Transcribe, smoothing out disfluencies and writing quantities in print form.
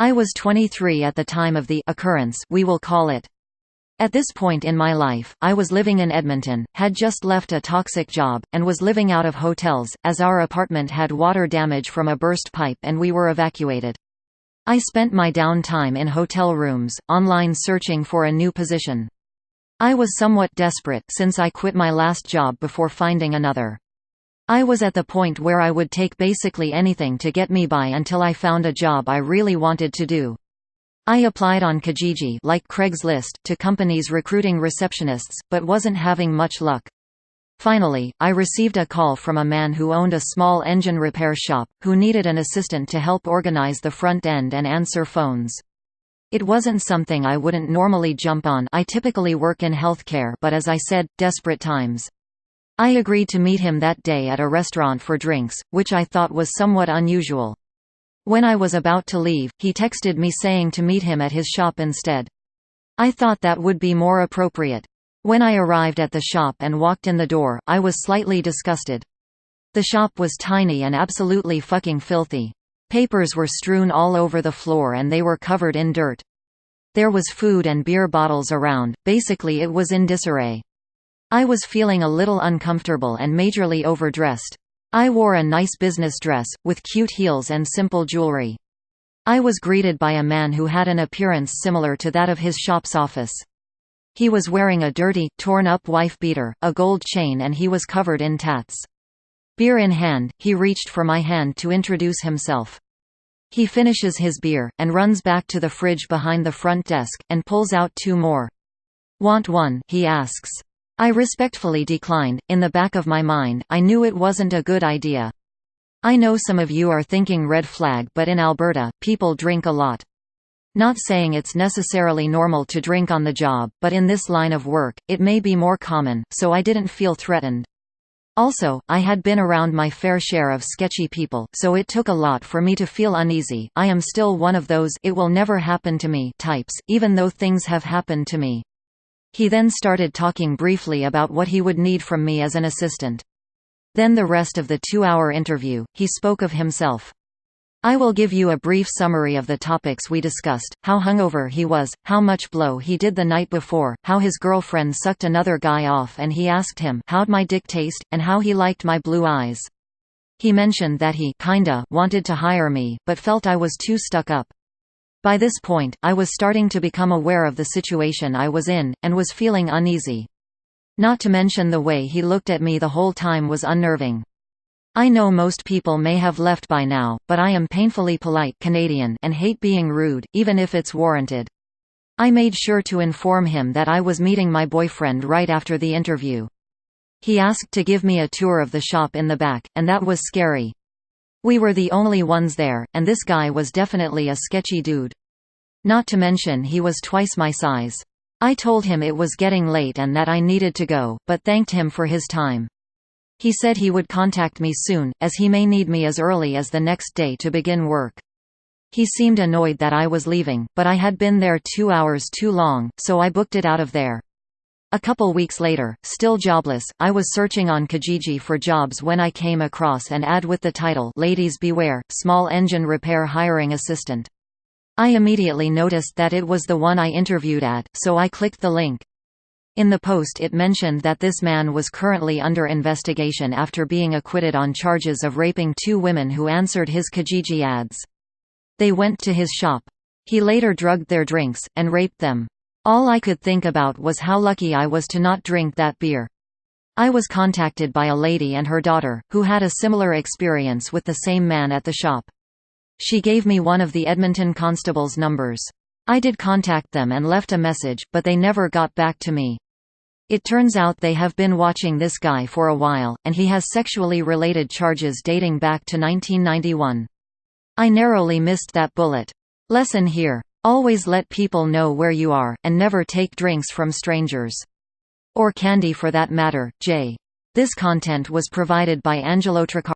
I was 23 at the time of the occurrence, we will call it. At this point in my life, I was living in Edmonton, had just left a toxic job, and was living out of hotels, as our apartment had water damage from a burst pipe and we were evacuated. I spent my downtime in hotel rooms, online searching for a new position. I was somewhat desperate, since I quit my last job before finding another. I was at the point where I would take basically anything to get me by until I found a job I really wanted to do. I applied on Kijiji, like Craigslist, to companies recruiting receptionists, but wasn't having much luck. Finally, I received a call from a man who owned a small engine repair shop, who needed an assistant to help organize the front end and answer phones. It wasn't something I wouldn't normally jump on. I typically work in healthcare, but as I said, desperate times. I agreed to meet him that day at a restaurant for drinks, which I thought was somewhat unusual. When I was about to leave, he texted me saying to meet him at his shop instead. I thought that would be more appropriate. When I arrived at the shop and walked in the door, I was slightly disgusted. The shop was tiny and absolutely fucking filthy. Papers were strewn all over the floor and they were covered in dirt. There was food and beer bottles around, basically it was in disarray. I was feeling a little uncomfortable and majorly overdressed. I wore a nice business dress, with cute heels and simple jewelry. I was greeted by a man who had an appearance similar to that of his shop's office. He was wearing a dirty, torn-up wife beater, a gold chain and he was covered in tats. Beer in hand, he reached for my hand to introduce himself. He finishes his beer, and runs back to the fridge behind the front desk, and pulls out 2 more. "Want one?" he asks. I respectfully declined. In the back of my mind, I knew it wasn't a good idea. I know some of you are thinking red flag, but in Alberta, people drink a lot. Not saying it's necessarily normal to drink on the job, but in this line of work, it may be more common, so I didn't feel threatened. Also, I had been around my fair share of sketchy people, so it took a lot for me to feel uneasy. I am still one of those "it will never happen to me" types, even though things have happened to me. He then started talking briefly about what he would need from me as an assistant. Then the rest of the 2-hour interview, he spoke of himself. I will give you a brief summary of the topics we discussed: how hungover he was, how much blow he did the night before, how his girlfriend sucked another guy off and he asked him how'd my dick taste, and how he liked my blue eyes. He mentioned that he kinda wanted to hire me, but felt I was too stuck up. By this point, I was starting to become aware of the situation I was in, and was feeling uneasy. Not to mention the way he looked at me the whole time was unnerving. I know most people may have left by now, but I am painfully polite Canadian and hate being rude, even if it's warranted. I made sure to inform him that I was meeting my boyfriend right after the interview. He asked to give me a tour of the shop in the back, and that was scary. We were the only ones there, and this guy was definitely a sketchy dude. Not to mention he was twice my size. I told him it was getting late and that I needed to go, but thanked him for his time. He said he would contact me soon, as he may need me as early as the next day to begin work. He seemed annoyed that I was leaving, but I had been there 2 hours too long, so I booked it out of there. A couple weeks later, still jobless, I was searching on Kijiji for jobs when I came across an ad with the title "Ladies Beware, Small Engine Repair Hiring Assistant." I immediately noticed that it was the one I interviewed at, so I clicked the link. In the post it mentioned that this man was currently under investigation after being acquitted on charges of raping 2 women who answered his Kijiji ads. They went to his shop. He later drugged their drinks, and raped them. All I could think about was how lucky I was to not drink that beer. I was contacted by a lady and her daughter, who had a similar experience with the same man at the shop. She gave me one of the Edmonton constable's numbers. I did contact them and left a message, but they never got back to me. It turns out they have been watching this guy for a while, and he has sexually related charges dating back to 1991. I narrowly missed that bullet. Lesson here: always let people know where you are, and never take drinks from strangers. Or candy for that matter. J. This content was provided by Angelo Tricar.